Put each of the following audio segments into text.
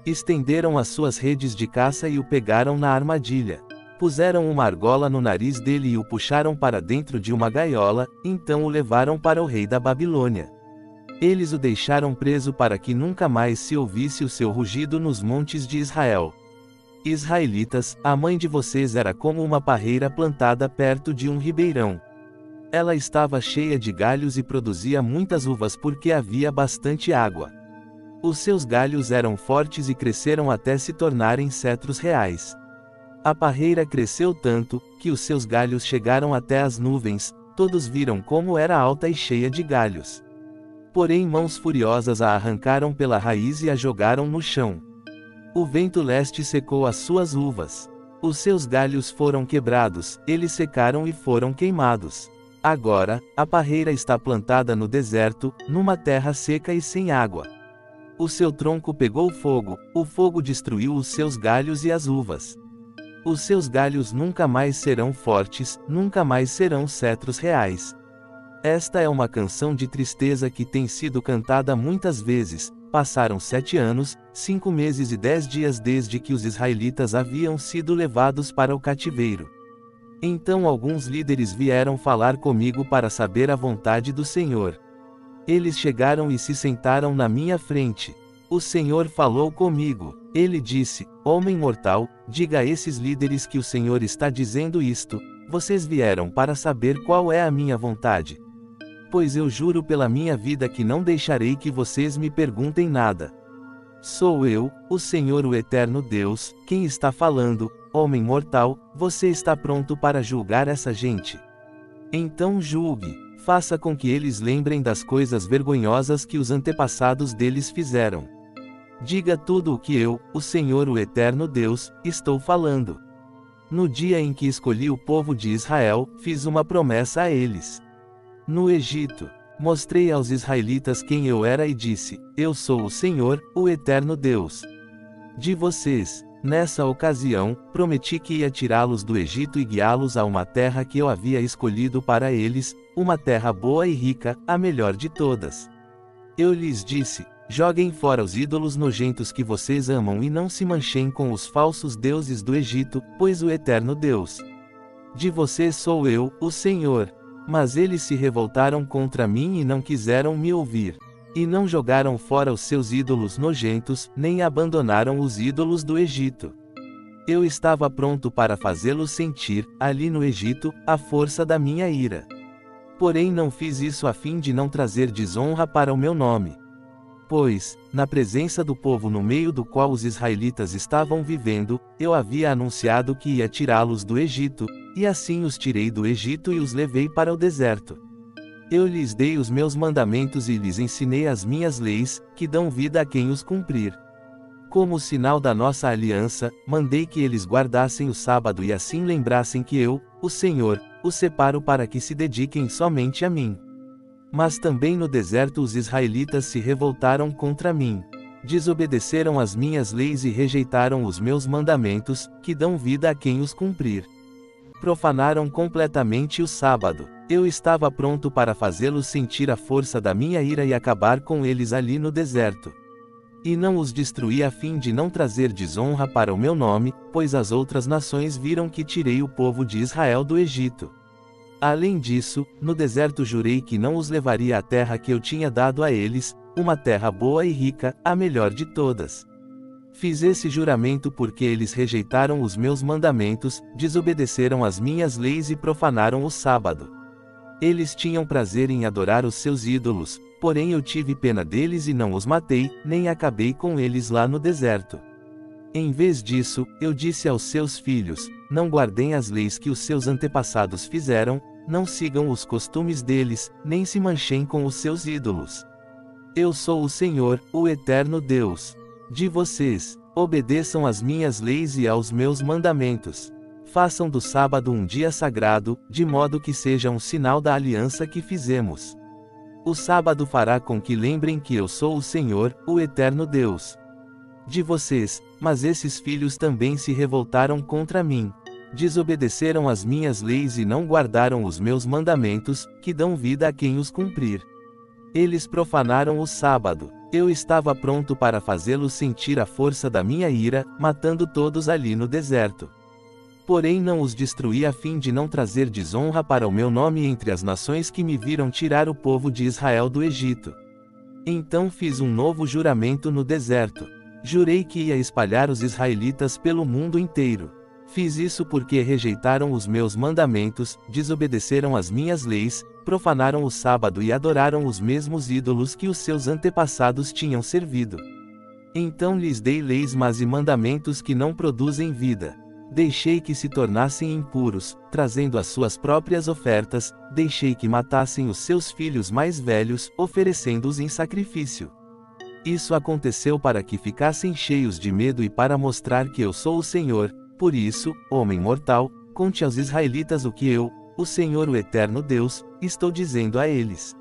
Estenderam as suas redes de caça e o pegaram na armadilha. Puseram uma argola no nariz dele e o puxaram para dentro de uma gaiola, então o levaram para o rei da Babilônia. Eles o deixaram preso para que nunca mais se ouvisse o seu rugido nos montes de Israel. Israelitas, a mãe de vocês era como uma parreira plantada perto de um ribeirão. Ela estava cheia de galhos e produzia muitas uvas porque havia bastante água. Os seus galhos eram fortes e cresceram até se tornarem cetros reais. A parreira cresceu tanto, que os seus galhos chegaram até as nuvens, todos viram como era alta e cheia de galhos. Porém mãos furiosas a arrancaram pela raiz e a jogaram no chão. O vento leste secou as suas uvas. Os seus galhos foram quebrados, eles secaram e foram queimados. Agora, a parreira está plantada no deserto, numa terra seca e sem água. O seu tronco pegou fogo, o fogo destruiu os seus galhos e as uvas. Os seus galhos nunca mais serão fortes, nunca mais serão cetros reais. Esta é uma canção de tristeza que tem sido cantada muitas vezes. Passaram 7 anos, 5 meses e 10 dias desde que os israelitas haviam sido levados para o cativeiro. Então alguns líderes vieram falar comigo para saber a vontade do Senhor. Eles chegaram e se sentaram na minha frente. O Senhor falou comigo. Ele disse: Homem mortal, diga a esses líderes que o Senhor está dizendo isto. Vocês vieram para saber qual é a minha vontade. Pois eu juro pela minha vida que não deixarei que vocês me perguntem nada. Sou eu, o Senhor, o eterno Deus, quem está falando. Homem mortal, você está pronto para julgar essa gente? Então julgue, faça com que eles lembrem das coisas vergonhosas que os antepassados deles fizeram. Diga tudo o que eu, o Senhor, o eterno Deus, estou falando. No dia em que escolhi o povo de Israel, fiz uma promessa a eles. No Egito, mostrei aos israelitas quem eu era e disse: Eu sou o Senhor, o eterno Deus de vocês. Nessa ocasião, prometi que ia tirá-los do Egito e guiá-los a uma terra que eu havia escolhido para eles, uma terra boa e rica, a melhor de todas. Eu lhes disse: Joguem fora os ídolos nojentos que vocês amam e não se manchem com os falsos deuses do Egito, pois o eterno Deus de vocês sou eu, o Senhor. Mas eles se revoltaram contra mim e não quiseram me ouvir. E não jogaram fora os seus ídolos nojentos, nem abandonaram os ídolos do Egito. Eu estava pronto para fazê-los sentir, ali no Egito, a força da minha ira. Porém não fiz isso a fim de não trazer desonra para o meu nome. Pois, na presença do povo no meio do qual os israelitas estavam vivendo, eu havia anunciado que ia tirá-los do Egito, e assim os tirei do Egito e os levei para o deserto. Eu lhes dei os meus mandamentos e lhes ensinei as minhas leis, que dão vida a quem os cumprir. Como sinal da nossa aliança, mandei que eles guardassem o sábado e assim lembrassem que eu, o Senhor, os separo para que se dediquem somente a mim. Mas também no deserto os israelitas se revoltaram contra mim. Desobedeceram as minhas leis e rejeitaram os meus mandamentos, que dão vida a quem os cumprir. Profanaram completamente o sábado. Eu estava pronto para fazê-los sentir a força da minha ira e acabar com eles ali no deserto. E não os destruí a fim de não trazer desonra para o meu nome, pois as outras nações viram que tirei o povo de Israel do Egito. Além disso, no deserto jurei que não os levaria à terra que eu tinha dado a eles, uma terra boa e rica, a melhor de todas. Fiz esse juramento porque eles rejeitaram os meus mandamentos, desobedeceram as minhas leis e profanaram o sábado. Eles tinham prazer em adorar os seus ídolos, porém eu tive pena deles e não os matei, nem acabei com eles lá no deserto. Em vez disso, eu disse aos seus filhos: não guardem as leis que os seus antepassados fizeram, não sigam os costumes deles, nem se manchem com os seus ídolos. Eu sou o Senhor, o eterno Deus de vocês. Obedeçam às minhas leis e aos meus mandamentos. Façam do sábado um dia sagrado, de modo que seja um sinal da aliança que fizemos. O sábado fará com que lembrem que eu sou o Senhor, o eterno Deus de vocês. Mas esses filhos também se revoltaram contra mim. Desobedeceram as minhas leis e não guardaram os meus mandamentos, que dão vida a quem os cumprir. Eles profanaram o sábado. Eu estava pronto para fazê-los sentir a força da minha ira, matando todos ali no deserto. Porém não os destruí a fim de não trazer desonra para o meu nome entre as nações que me viram tirar o povo de Israel do Egito. Então fiz um novo juramento no deserto. Jurei que ia espalhar os israelitas pelo mundo inteiro. Fiz isso porque rejeitaram os meus mandamentos, desobedeceram as minhas leis, profanaram o sábado e adoraram os mesmos ídolos que os seus antepassados tinham servido. Então lhes dei leis más e mandamentos que não produzem vida. Deixei que se tornassem impuros, trazendo as suas próprias ofertas, deixei que matassem os seus filhos mais velhos, oferecendo-os em sacrifício. Isso aconteceu para que ficassem cheios de medo e para mostrar que eu sou o Senhor. Por isso, homem mortal, conte aos israelitas o que eu, o Senhor o Eterno Deus, estou dizendo a eles.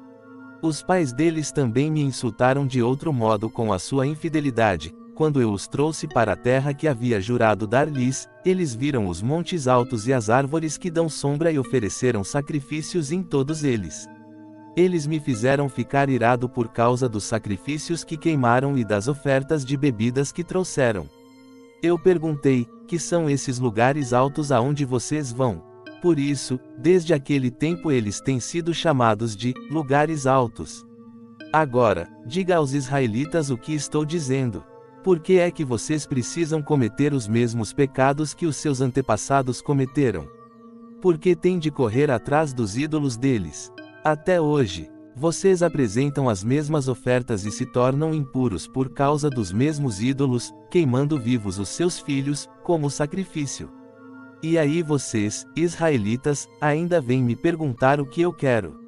Os pais deles também me insultaram de outro modo com a sua infidelidade. Quando eu os trouxe para a terra que havia jurado dar-lhes, eles viram os montes altos e as árvores que dão sombra e ofereceram sacrifícios em todos eles. Eles me fizeram ficar irado por causa dos sacrifícios que queimaram e das ofertas de bebidas que trouxeram. Eu perguntei: que são esses lugares altos aonde vocês vão? Por isso, desde aquele tempo eles têm sido chamados de lugares altos. Agora, diga aos israelitas o que estou dizendo. Por que é que vocês precisam cometer os mesmos pecados que os seus antepassados cometeram? Por que têm de correr atrás dos ídolos deles? Até hoje, vocês apresentam as mesmas ofertas e se tornam impuros por causa dos mesmos ídolos, queimando vivos os seus filhos, como sacrifício. E aí vocês, israelitas, ainda vêm me perguntar o que eu quero.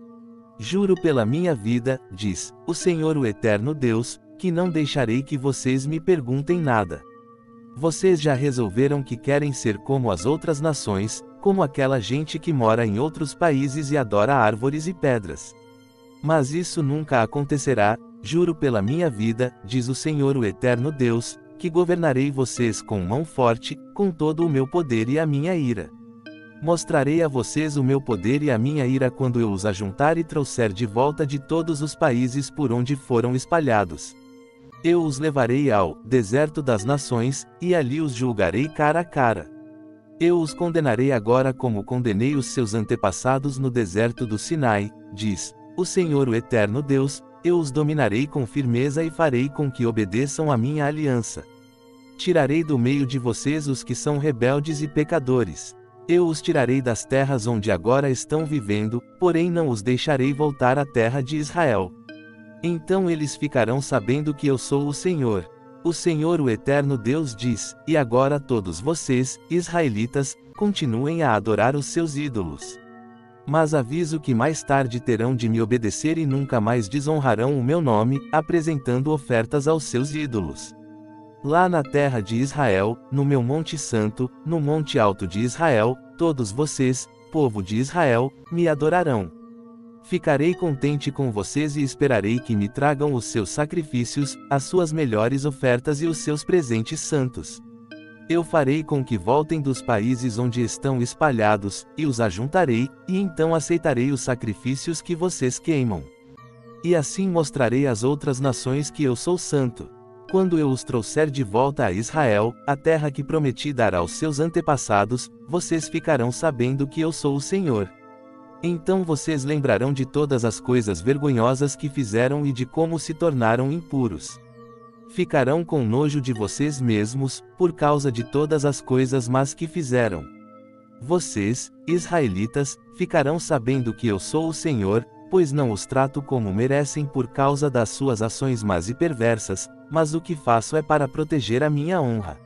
Juro pela minha vida, diz o Senhor o Eterno Deus, que não deixarei que vocês me perguntem nada. Vocês já resolveram que querem ser como as outras nações, como aquela gente que mora em outros países e adora árvores e pedras. Mas isso nunca acontecerá, juro pela minha vida, diz o Senhor o Eterno Deus, que governarei vocês com mão forte, com todo o meu poder e a minha ira. Mostrarei a vocês o meu poder e a minha ira quando eu os ajuntar e trouxer de volta de todos os países por onde foram espalhados. Eu os levarei ao deserto das nações, e ali os julgarei cara a cara. Eu os condenarei agora como condenei os seus antepassados no deserto do Sinai, diz o Senhor o Eterno Deus, eu os dominarei com firmeza e farei com que obedeçam a minha aliança. Tirarei do meio de vocês os que são rebeldes e pecadores. Eu os tirarei das terras onde agora estão vivendo, porém não os deixarei voltar à terra de Israel. Então eles ficarão sabendo que eu sou o Senhor. O Senhor o Eterno Deus diz, e agora todos vocês, israelitas, continuem a adorar os seus ídolos. Mas aviso que mais tarde terão de me obedecer e nunca mais desonrarão o meu nome, apresentando ofertas aos seus ídolos. Lá na terra de Israel, no meu monte santo, no monte alto de Israel, todos vocês, povo de Israel, me adorarão. Ficarei contente com vocês e esperarei que me tragam os seus sacrifícios, as suas melhores ofertas e os seus presentes santos. Eu farei com que voltem dos países onde estão espalhados, e os ajuntarei, e então aceitarei os sacrifícios que vocês queimam. E assim mostrarei às outras nações que eu sou santo. Quando eu os trouxer de volta a Israel, a terra que prometi dar aos seus antepassados, vocês ficarão sabendo que eu sou o Senhor. Então vocês lembrarão de todas as coisas vergonhosas que fizeram e de como se tornaram impuros. Ficarão com nojo de vocês mesmos, por causa de todas as coisas más que fizeram. Vocês, israelitas, ficarão sabendo que eu sou o Senhor, pois não os trato como merecem por causa das suas ações más e perversas, mas o que faço é para proteger a minha honra.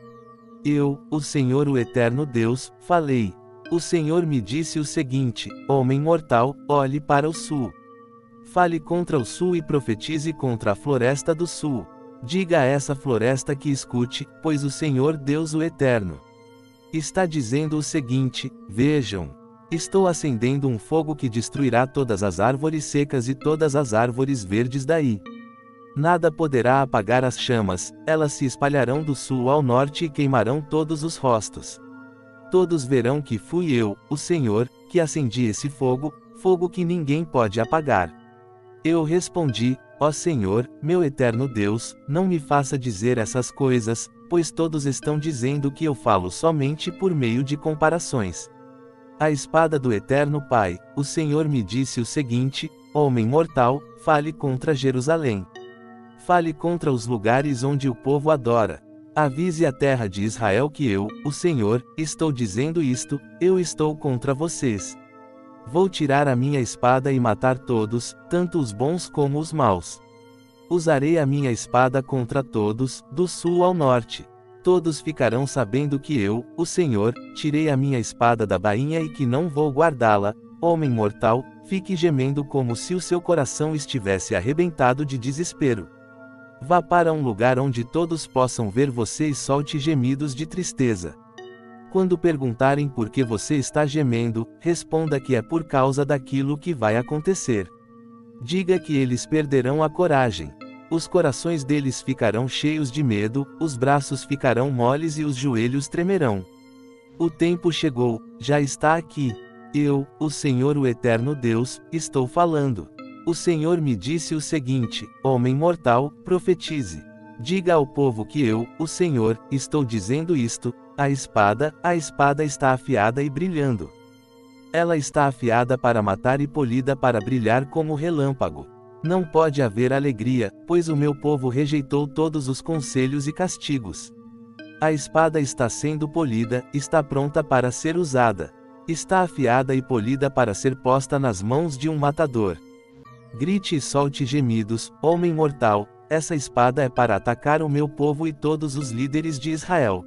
Eu, o Senhor o Eterno Deus, falei. O Senhor me disse o seguinte: homem mortal, olhe para o sul. Fale contra o sul e profetize contra a floresta do sul. Diga a essa floresta que escute, pois o Senhor Deus o Eterno está dizendo o seguinte: vejam, estou acendendo um fogo que destruirá todas as árvores secas e todas as árvores verdes daí. Nada poderá apagar as chamas, elas se espalharão do sul ao norte e queimarão todos os rostos. Todos verão que fui eu, o Senhor, que acendi esse fogo, fogo que ninguém pode apagar. Eu respondi: Ó Senhor, meu eterno Deus, não me faça dizer essas coisas, pois todos estão dizendo que eu falo somente por meio de comparações. A espada do eterno Pai, o Senhor me disse o seguinte: homem mortal, fale contra Jerusalém. Fale contra os lugares onde o povo adora. Avise a terra de Israel que eu, o Senhor, estou dizendo isto: eu estou contra vocês. Vou tirar a minha espada e matar todos, tanto os bons como os maus. Usarei a minha espada contra todos, do sul ao norte. Todos ficarão sabendo que eu, o Senhor, tirei a minha espada da bainha e que não vou guardá-la. Homem mortal, fique gemendo como se o seu coração estivesse arrebentado de desespero. Vá para um lugar onde todos possam ver você e solte gemidos de tristeza. Quando perguntarem por que você está gemendo, responda que é por causa daquilo que vai acontecer. Diga que eles perderão a coragem. Os corações deles ficarão cheios de medo, os braços ficarão moles e os joelhos tremerão. O tempo chegou, já está aqui. Eu, o Senhor o Eterno Deus, estou falando. O Senhor me disse o seguinte: homem mortal, profetize. Diga ao povo que eu, o Senhor, estou dizendo isto: a espada está afiada e brilhando. Ela está afiada para matar e polida para brilhar como relâmpago. Não pode haver alegria, pois o meu povo rejeitou todos os conselhos e castigos. A espada está sendo polida, está pronta para ser usada. Está afiada e polida para ser posta nas mãos de um matador. Grite e solte gemidos, homem mortal, essa espada é para atacar o meu povo e todos os líderes de Israel.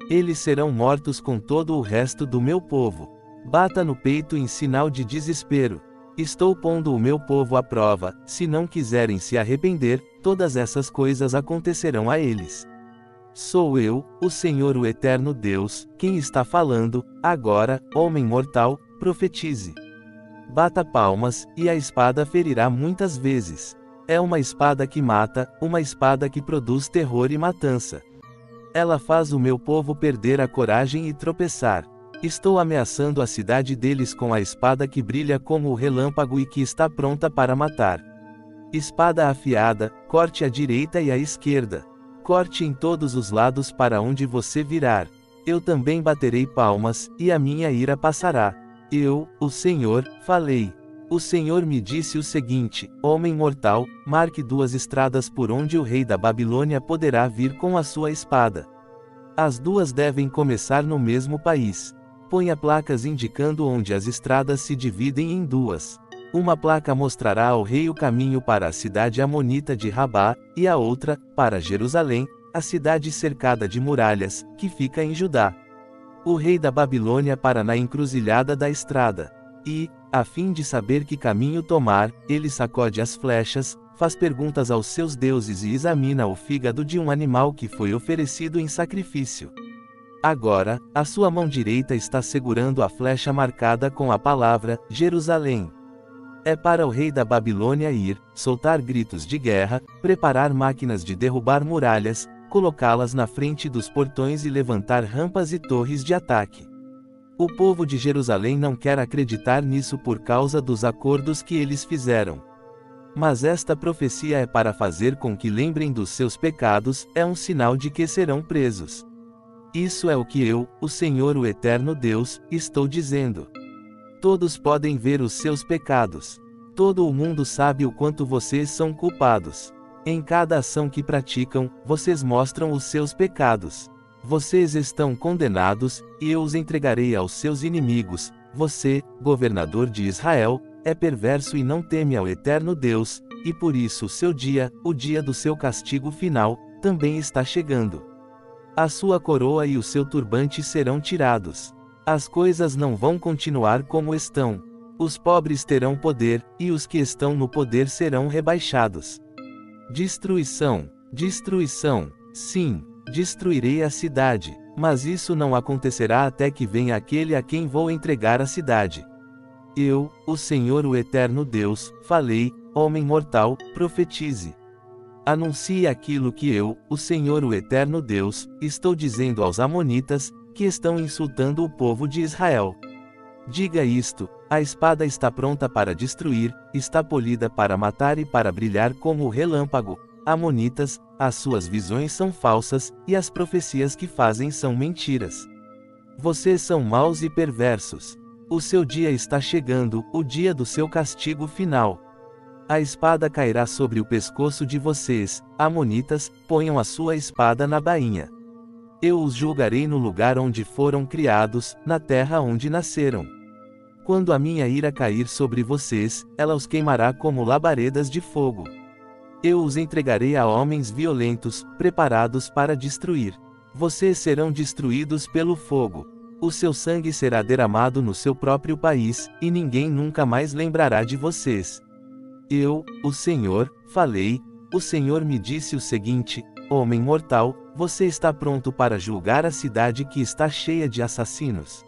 Eles serão mortos com todo o resto do meu povo. Bata no peito em sinal de desespero. Estou pondo o meu povo à prova, se não quiserem se arrepender, todas essas coisas acontecerão a eles. Sou eu, o Senhor o Eterno Deus, quem está falando. Agora, homem mortal, profetize. Bata palmas, e a espada ferirá muitas vezes. É uma espada que mata, uma espada que produz terror e matança. Ela faz o meu povo perder a coragem e tropeçar. Estou ameaçando a cidade deles com a espada que brilha como o relâmpago e que está pronta para matar. Espada afiada, corte à direita e à esquerda. Corte em todos os lados para onde você virar. Eu também baterei palmas, e a minha ira passará. Eu, o Senhor, falei. O Senhor me disse o seguinte: homem mortal, marque 2 estradas por onde o rei da Babilônia poderá vir com a sua espada. As 2 devem começar no mesmo país. Ponha placas indicando onde as estradas se dividem em 2. Uma placa mostrará ao rei o caminho para a cidade amonita de Rabá, e a outra, para Jerusalém, a cidade cercada de muralhas, que fica em Judá. O rei da Babilônia para na encruzilhada da estrada. E, a fim de saber que caminho tomar, ele sacode as flechas, faz perguntas aos seus deuses e examina o fígado de um animal que foi oferecido em sacrifício. Agora, a sua mão direita está segurando a flecha marcada com a palavra Jerusalém. É para o rei da Babilônia ir, soltar gritos de guerra, preparar máquinas de derrubar muralhas, colocá-las na frente dos portões e levantar rampas e torres de ataque. O povo de Jerusalém não quer acreditar nisso por causa dos acordos que eles fizeram. Mas esta profecia é para fazer com que lembrem dos seus pecados, é um sinal de que serão presos. Isso é o que eu, o Senhor o Eterno Deus, estou dizendo. Todos podem ver os seus pecados. Todo o mundo sabe o quanto vocês são culpados. Em cada ação que praticam, vocês mostram os seus pecados. Vocês estão condenados, e eu os entregarei aos seus inimigos. Você, governador de Israel, é perverso e não teme ao Eterno Deus, e por isso o seu dia, o dia do seu castigo final, também está chegando. A sua coroa e o seu turbante serão tirados. As coisas não vão continuar como estão. Os pobres terão poder, e os que estão no poder serão rebaixados. Destruição, destruição, sim, destruirei a cidade, mas isso não acontecerá até que venha aquele a quem vou entregar a cidade. Eu, o Senhor o Eterno Deus, falei. Homem mortal, profetize. Anuncie aquilo que eu, o Senhor o Eterno Deus, estou dizendo aos amonitas, que estão insultando o povo de Israel. Diga isto: a espada está pronta para destruir, está polida para matar e para brilhar como o relâmpago. Amonitas, as suas visões são falsas, e as profecias que fazem são mentiras. Vocês são maus e perversos. O seu dia está chegando, o dia do seu castigo final. A espada cairá sobre o pescoço de vocês, Amonitas, ponham a sua espada na bainha. Eu os julgarei no lugar onde foram criados, na terra onde nasceram. Quando a minha ira cair sobre vocês, ela os queimará como labaredas de fogo. Eu os entregarei a homens violentos, preparados para destruir. Vocês serão destruídos pelo fogo. O seu sangue será derramado no seu próprio país, e ninguém nunca mais lembrará de vocês. Eu, o Senhor, falei. O Senhor me disse o seguinte: homem mortal, você está pronto para julgar a cidade que está cheia de assassinos.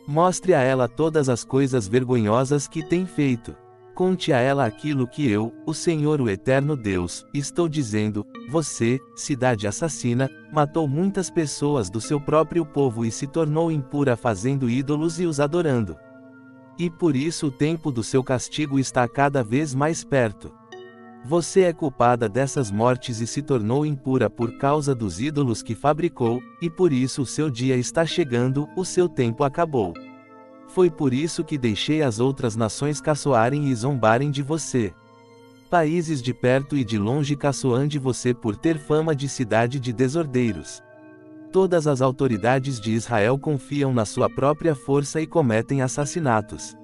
Mostre a ela todas as coisas vergonhosas que tem feito. Conte a ela aquilo que eu, o Senhor, o Eterno Deus, estou dizendo: você, cidade assassina, matou muitas pessoas do seu próprio povo e se tornou impura fazendo ídolos e os adorando. E por isso o tempo do seu castigo está cada vez mais perto. Você é culpada dessas mortes e se tornou impura por causa dos ídolos que fabricou, e por isso o seu dia está chegando, o seu tempo acabou. Foi por isso que deixei as outras nações caçoarem e zombarem de você. Países de perto e de longe caçoam de você por ter fama de cidade de desordeiros. Todas as autoridades de Israel confiam na sua própria força e cometem assassinatos.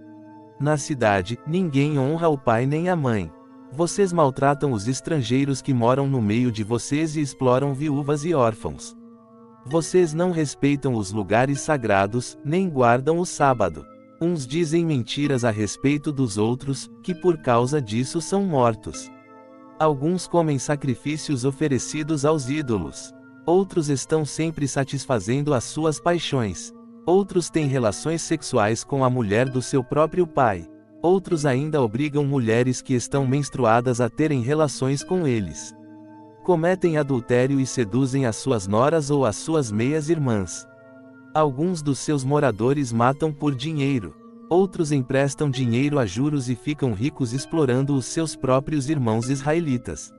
Na cidade, ninguém honra o pai nem a mãe. Vocês maltratam os estrangeiros que moram no meio de vocês e exploram viúvas e órfãos. Vocês não respeitam os lugares sagrados, nem guardam o sábado. Uns dizem mentiras a respeito dos outros, que por causa disso são mortos. Alguns comem sacrifícios oferecidos aos ídolos. Outros estão sempre satisfazendo as suas paixões. Outros têm relações sexuais com a mulher do seu próprio pai. Outros ainda obrigam mulheres que estão menstruadas a terem relações com eles. Cometem adultério e seduzem as suas noras ou as suas meias-irmãs. Alguns dos seus moradores matam por dinheiro. Outros emprestam dinheiro a juros e ficam ricos explorando os seus próprios irmãos israelitas.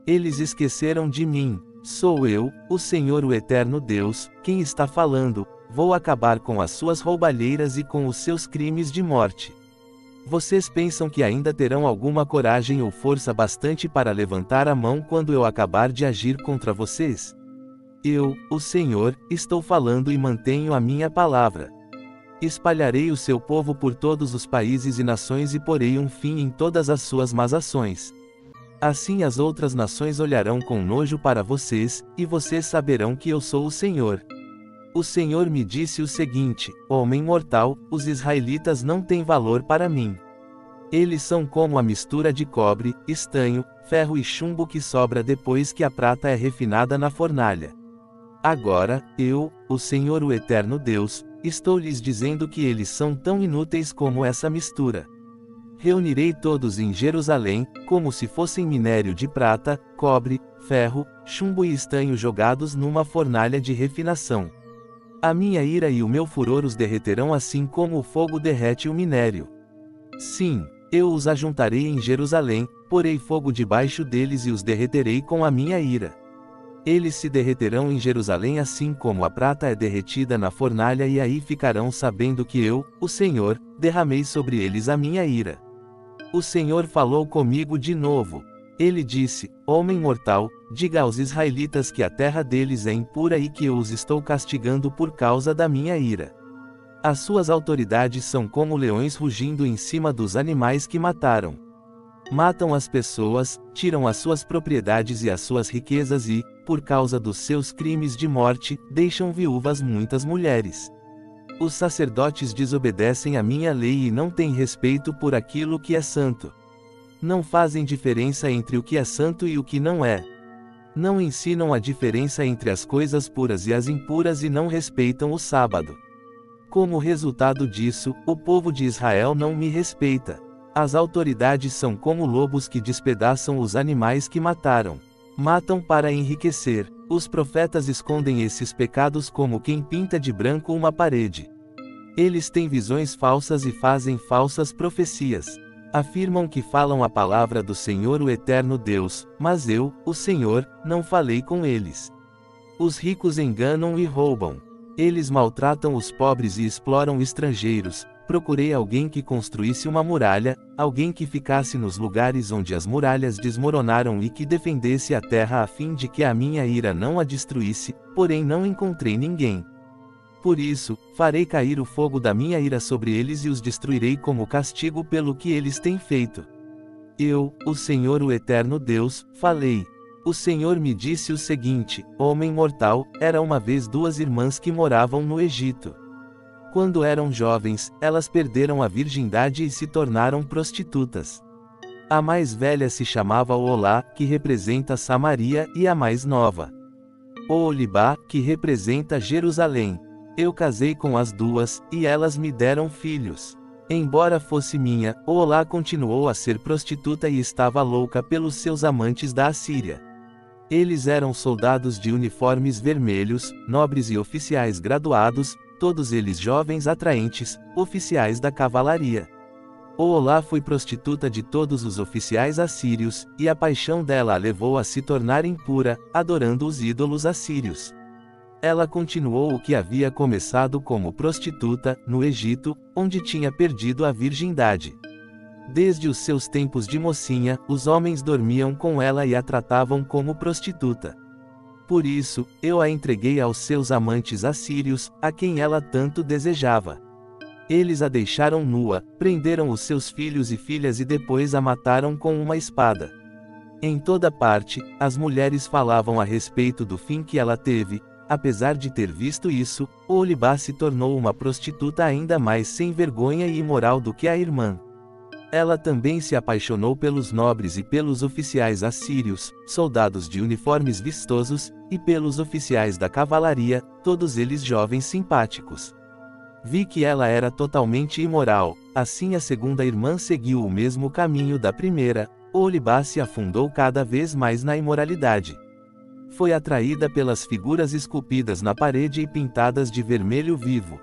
Eles esqueceram de mim. Sou eu, o Senhor, o Eterno Deus, quem está falando. Vou acabar com as suas roubalheiras e com os seus crimes de morte. Vocês pensam que ainda terão alguma coragem ou força bastante para levantar a mão quando eu acabar de agir contra vocês? Eu, o Senhor, estou falando e mantenho a minha palavra. Espalharei o seu povo por todos os países e nações e porei um fim em todas as suas más ações. Assim as outras nações olharão com nojo para vocês, e vocês saberão que eu sou o Senhor. O Senhor me disse o seguinte: homem mortal, os israelitas não têm valor para mim. Eles são como a mistura de cobre, estanho, ferro e chumbo que sobra depois que a prata é refinada na fornalha. Agora, eu, o Senhor, o Eterno Deus, estou lhes dizendo que eles são tão inúteis como essa mistura. Reunirei todos em Jerusalém, como se fossem minério de prata, cobre, ferro, chumbo e estanho jogados numa fornalha de refinação. A minha ira e o meu furor os derreterão assim como o fogo derrete o minério. Sim, eu os ajuntarei em Jerusalém, porei fogo debaixo deles e os derreterei com a minha ira. Eles se derreterão em Jerusalém assim como a prata é derretida na fornalha e aí ficarão sabendo que eu, o Senhor, derramei sobre eles a minha ira. O Senhor falou comigo de novo. Ele disse: homem mortal, diga aos israelitas que a terra deles é impura e que eu os estou castigando por causa da minha ira. As suas autoridades são como leões rugindo em cima dos animais que mataram. Matam as pessoas, tiram as suas propriedades e as suas riquezas e, por causa dos seus crimes de morte, deixam viúvas muitas mulheres. Os sacerdotes desobedecem a minha lei e não têm respeito por aquilo que é santo. Não fazem diferença entre o que é santo e o que não é. Não ensinam a diferença entre as coisas puras e as impuras e não respeitam o sábado. Como resultado disso, o povo de Israel não me respeita. As autoridades são como lobos que despedaçam os animais que mataram. Matam para enriquecer. Os profetas escondem esses pecados como quem pinta de branco uma parede. Eles têm visões falsas e fazem falsas profecias. Afirmam que falam a palavra do Senhor o eterno Deus, mas eu, o Senhor, não falei com eles. Os ricos enganam e roubam. Eles maltratam os pobres e exploram estrangeiros. Procurei alguém que construísse uma muralha, alguém que ficasse nos lugares onde as muralhas desmoronaram e que defendesse a terra a fim de que a minha ira não a destruísse, porém não encontrei ninguém. Por isso, farei cair o fogo da minha ira sobre eles e os destruirei como castigo pelo que eles têm feito. Eu, o Senhor o eterno Deus, falei. O Senhor me disse o seguinte: homem mortal, era uma vez duas irmãs que moravam no Egito. Quando eram jovens, elas perderam a virgindade e se tornaram prostitutas. A mais velha se chamava Olá, que representa Samaria, e a mais nova, Oholibá, que representa Jerusalém. Eu casei com as duas, e elas me deram filhos. Embora fosse minha, Olá continuou a ser prostituta e estava louca pelos seus amantes da Assíria. Eles eram soldados de uniformes vermelhos, nobres e oficiais graduados, todos eles jovens atraentes, oficiais da cavalaria. Oholá foi prostituta de todos os oficiais assírios, e a paixão dela a levou a se tornar impura, adorando os ídolos assírios. Ela continuou o que havia começado como prostituta, no Egito, onde tinha perdido a virgindade. Desde os seus tempos de mocinha, os homens dormiam com ela e a tratavam como prostituta. Por isso, eu a entreguei aos seus amantes assírios, a quem ela tanto desejava. Eles a deixaram nua, prenderam os seus filhos e filhas e depois a mataram com uma espada. Em toda parte, as mulheres falavam a respeito do fim que ela teve. Apesar de ter visto isso, Oholibá se tornou uma prostituta ainda mais sem vergonha e imoral do que a irmã. Ela também se apaixonou pelos nobres e pelos oficiais assírios, soldados de uniformes vistosos, e pelos oficiais da cavalaria, todos eles jovens simpáticos. Vi que ela era totalmente imoral, assim a segunda irmã seguiu o mesmo caminho da primeira. Oholibá se afundou cada vez mais na imoralidade. Foi atraída pelas figuras esculpidas na parede e pintadas de vermelho vivo.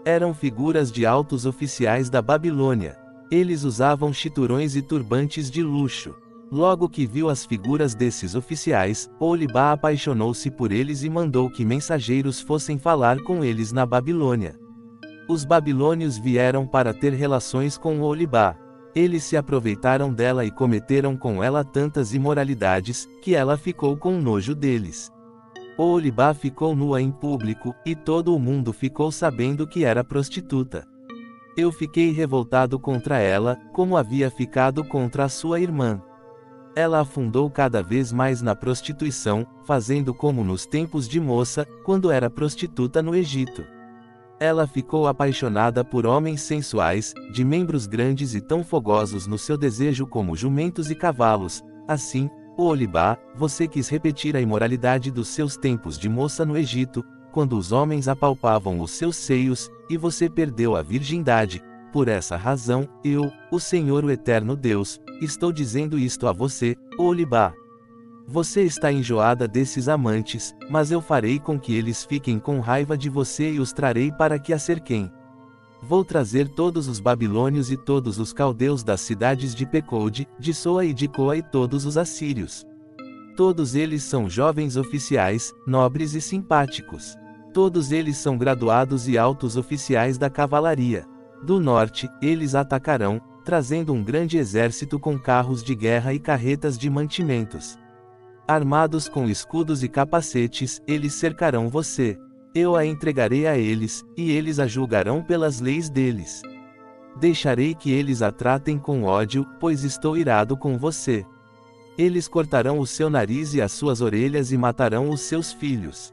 Eram figuras de altos oficiais da Babilônia. Eles usavam chiturões e turbantes de luxo. Logo que viu as figuras desses oficiais, Oholibá apaixonou-se por eles e mandou que mensageiros fossem falar com eles na Babilônia. Os babilônios vieram para ter relações com Oholibá. Eles se aproveitaram dela e cometeram com ela tantas imoralidades, que ela ficou com nojo deles. Oholibá ficou nua em público, e todo o mundo ficou sabendo que era prostituta. Eu fiquei revoltado contra ela, como havia ficado contra a sua irmã. Ela afundou cada vez mais na prostituição, fazendo como nos tempos de moça, quando era prostituta no Egito. Ela ficou apaixonada por homens sensuais, de membros grandes e tão fogosos no seu desejo como jumentos e cavalos. Assim, Oholibá, você quis repetir a imoralidade dos seus tempos de moça no Egito, quando os homens apalpavam os seus seios, e você perdeu a virgindade. Por essa razão, eu, o Senhor o eterno Deus, estou dizendo isto a você, Oholibá. Você está enjoada desses amantes, mas eu farei com que eles fiquem com raiva de você e os trarei para que a cerquem. Vou trazer todos os babilônios e todos os caldeus das cidades de Pecode, de Soa e de Coa e todos os assírios. Todos eles são jovens oficiais, nobres e simpáticos. Todos eles são graduados e altos oficiais da cavalaria. Do norte, eles atacarão, trazendo um grande exército com carros de guerra e carretas de mantimentos. Armados com escudos e capacetes, eles cercarão você. Eu a entregarei a eles, e eles a julgarão pelas leis deles. Deixarei que eles a tratem com ódio, pois estou irado com você. Eles cortarão o seu nariz e as suas orelhas e matarão os seus filhos.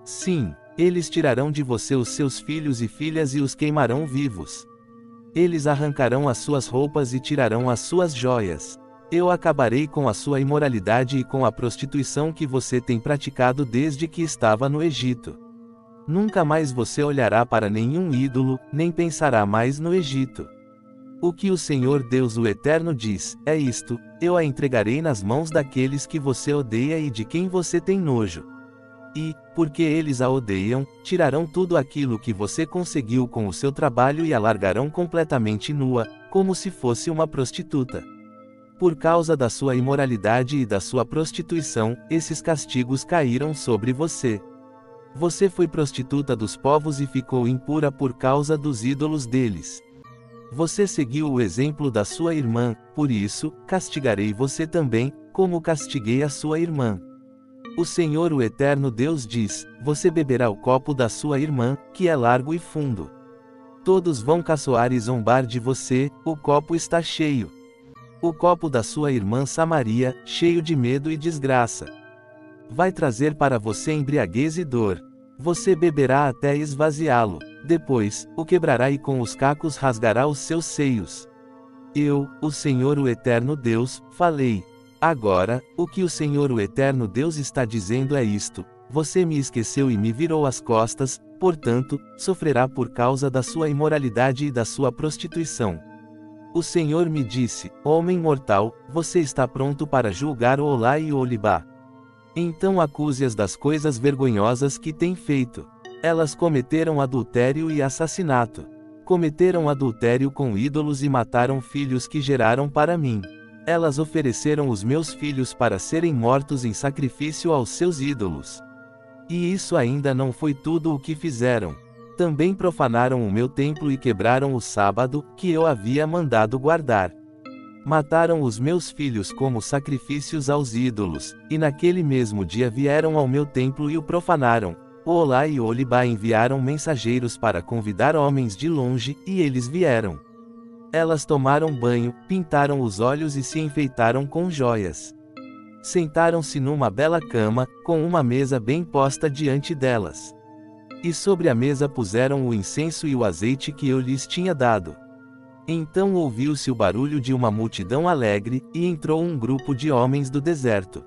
Sim, eles tirarão de você os seus filhos e filhas e os queimarão vivos. Eles arrancarão as suas roupas e tirarão as suas joias. Eu acabarei com a sua imoralidade e com a prostituição que você tem praticado desde que estava no Egito. Nunca mais você olhará para nenhum ídolo, nem pensará mais no Egito. O que o Senhor Deus o Eterno diz, é isto: eu a entregarei nas mãos daqueles que você odeia e de quem você tem nojo. E, porque eles a odeiam, tirarão tudo aquilo que você conseguiu com o seu trabalho e a largarão completamente nua, como se fosse uma prostituta. Por causa da sua imoralidade e da sua prostituição, esses castigos caíram sobre você. Você foi prostituta dos povos e ficou impura por causa dos ídolos deles. Você seguiu o exemplo da sua irmã, por isso, castigarei você também, como castiguei a sua irmã. O Senhor o Eterno Deus diz: você beberá o copo da sua irmã, que é largo e fundo. Todos vão caçoar e zombar de você, o copo está cheio. O copo da sua irmã Samaria, cheio de medo e desgraça. Vai trazer para você embriaguez e dor. Você beberá até esvaziá-lo. Depois, o quebrará e com os cacos rasgará os seus seios. Eu, o Senhor o Eterno Deus, falei. Agora, o que o Senhor o Eterno Deus está dizendo é isto: você me esqueceu e me virou as costas, portanto, sofrerá por causa da sua imoralidade e da sua prostituição. O Senhor me disse: homem mortal, você está pronto para julgar o Olá e o Olibá. Então acuse-as das coisas vergonhosas que têm feito. Elas cometeram adultério e assassinato. Cometeram adultério com ídolos e mataram filhos que geraram para mim. Elas ofereceram os meus filhos para serem mortos em sacrifício aos seus ídolos. E isso ainda não foi tudo o que fizeram. Também profanaram o meu templo e quebraram o sábado, que eu havia mandado guardar. Mataram os meus filhos como sacrifícios aos ídolos, e naquele mesmo dia vieram ao meu templo e o profanaram. O Olá e o Olibá enviaram mensageiros para convidar homens de longe, e eles vieram. Elas tomaram banho, pintaram os olhos e se enfeitaram com joias. Sentaram-se numa bela cama, com uma mesa bem posta diante delas. E sobre a mesa puseram o incenso e o azeite que eu lhes tinha dado. Então ouviu-se o barulho de uma multidão alegre, e entrou um grupo de homens do deserto.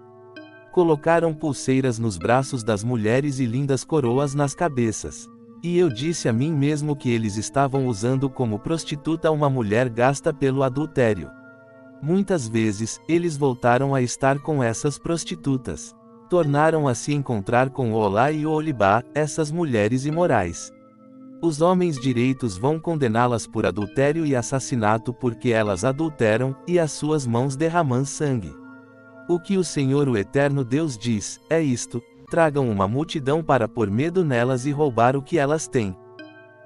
Colocaram pulseiras nos braços das mulheres e lindas coroas nas cabeças. E eu disse a mim mesmo que eles estavam usando como prostituta uma mulher gasta pelo adultério. Muitas vezes, eles voltaram a estar com essas prostitutas. Tornaram a se encontrar com o Olá e o Olibá, essas mulheres imorais. Os homens direitos vão condená-las por adultério e assassinato porque elas adulteram, e as suas mãos derramam sangue. O que o Senhor o Eterno Deus diz, é isto: tragam uma multidão para pôr medo nelas e roubar o que elas têm.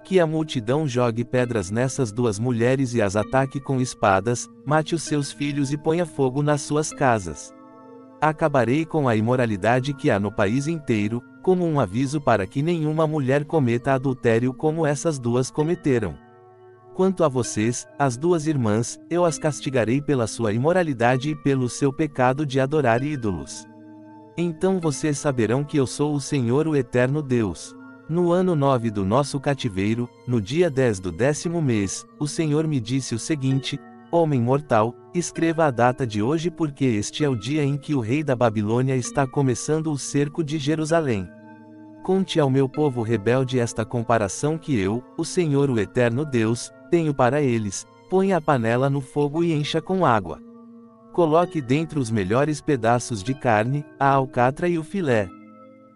Que a multidão jogue pedras nessas duas mulheres e as ataque com espadas, mate os seus filhos e ponha fogo nas suas casas. Acabarei com a imoralidade que há no país inteiro, como um aviso para que nenhuma mulher cometa adultério como essas duas cometeram. Quanto a vocês, as duas irmãs, eu as castigarei pela sua imoralidade e pelo seu pecado de adorar ídolos. Então vocês saberão que eu sou o Senhor o Eterno Deus. No ano 9 do nosso cativeiro, no dia 10 do 10º mês, o Senhor me disse o seguinte: homem mortal, escreva a data de hoje porque este é o dia em que o rei da Babilônia está começando o cerco de Jerusalém. Conte ao meu povo rebelde esta comparação que eu, o Senhor o Eterno Deus, tenho para eles: ponha a panela no fogo e encha com água. Coloque dentro os melhores pedaços de carne, a alcatra e o filé.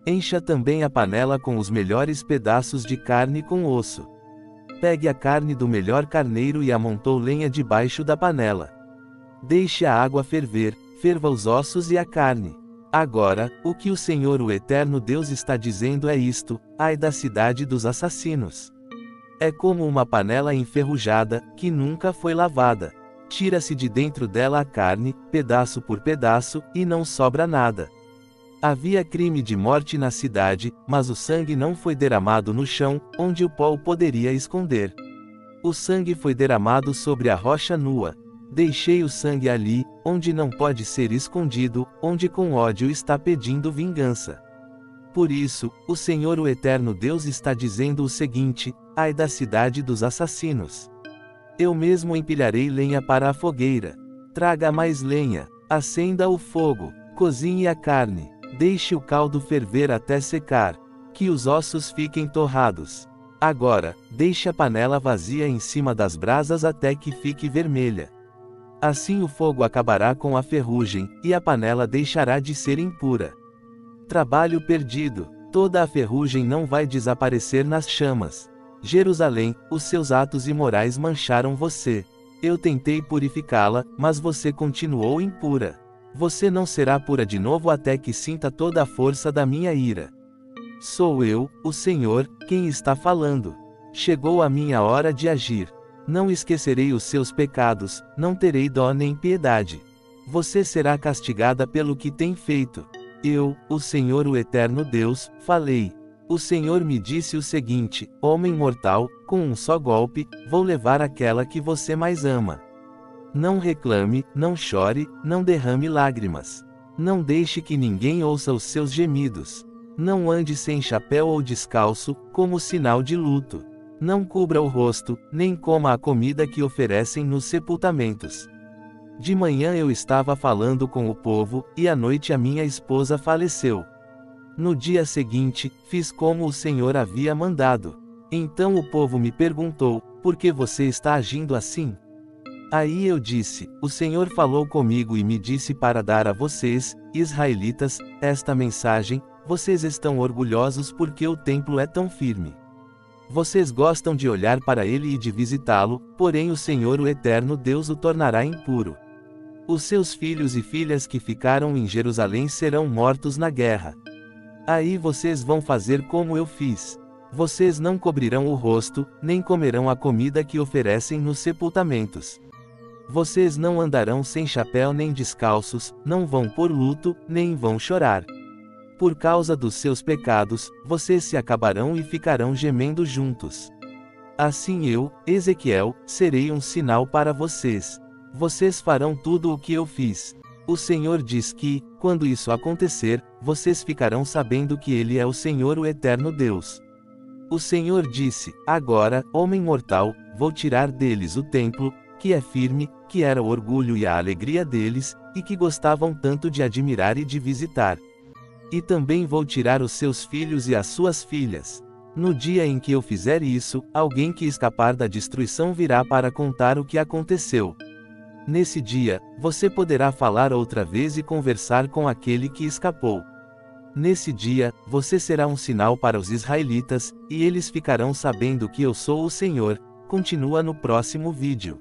Encha também a panela com os melhores pedaços de carne com osso. Pegue a carne do melhor carneiro e amontou lenha debaixo da panela. Deixe a água ferver, ferva os ossos e a carne. Agora, o que o Senhor o Eterno Deus está dizendo é isto: ai da cidade dos assassinos. É como uma panela enferrujada, que nunca foi lavada. Tira-se de dentro dela a carne, pedaço por pedaço, e não sobra nada. Havia crime de morte na cidade, mas o sangue não foi derramado no chão, onde o pó o poderia esconder. O sangue foi derramado sobre a rocha nua. Deixei o sangue ali, onde não pode ser escondido, onde com ódio está pedindo vingança. Por isso, o Senhor o Eterno Deus está dizendo o seguinte: ai da cidade dos assassinos. Eu mesmo empilharei lenha para a fogueira. Traga mais lenha. Acenda o fogo. Cozinhe a carne. Deixe o caldo ferver até secar. Que os ossos fiquem torrados. Agora, deixe a panela vazia em cima das brasas até que fique vermelha. Assim o fogo acabará com a ferrugem, e a panela deixará de ser impura. Trabalho perdido. Toda a ferrugem não vai desaparecer nas chamas. Jerusalém, os seus atos imorais mancharam você. Eu tentei purificá-la, mas você continuou impura. Você não será pura de novo até que sinta toda a força da minha ira. Sou eu, o Senhor, quem está falando. Chegou a minha hora de agir. Não esquecerei os seus pecados, não terei dó nem piedade. Você será castigada pelo que tem feito. Eu, o Senhor, o eterno Deus, falei. O Senhor me disse o seguinte: homem mortal, com um só golpe, vou levar aquela que você mais ama. Não reclame, não chore, não derrame lágrimas. Não deixe que ninguém ouça os seus gemidos. Não ande sem chapéu ou descalço, como sinal de luto. Não cubra o rosto, nem coma a comida que oferecem nos sepultamentos. De manhã eu estava falando com o povo, e à noite a minha esposa faleceu. No dia seguinte, fiz como o Senhor havia mandado. Então o povo me perguntou: por que você está agindo assim? Aí eu disse: o Senhor falou comigo e me disse para dar a vocês, israelitas, esta mensagem: vocês estão orgulhosos porque o templo é tão firme. Vocês gostam de olhar para ele e de visitá-lo, porém o Senhor, o eterno Deus, o tornará impuro. Os seus filhos e filhas que ficaram em Jerusalém serão mortos na guerra. Aí vocês vão fazer como eu fiz. Vocês não cobrirão o rosto, nem comerão a comida que oferecem nos sepultamentos. Vocês não andarão sem chapéu nem descalços, não vão pôr luto, nem vão chorar. Por causa dos seus pecados, vocês se acabarão e ficarão gemendo juntos. Assim eu, Ezequiel, serei um sinal para vocês. Vocês farão tudo o que eu fiz. O Senhor diz que, quando isso acontecer, vocês ficarão sabendo que Ele é o Senhor, o eterno Deus. O Senhor disse: agora, homem mortal, vou tirar deles o templo, que é firme, que era o orgulho e a alegria deles, e que gostavam tanto de admirar e de visitar. E também vou tirar os seus filhos e as suas filhas. No dia em que eu fizer isso, alguém que escapar da destruição virá para contar o que aconteceu. Nesse dia, você poderá falar outra vez e conversar com aquele que escapou. Nesse dia, você será um sinal para os israelitas, e eles ficarão sabendo que eu sou o Senhor. Continua no próximo vídeo.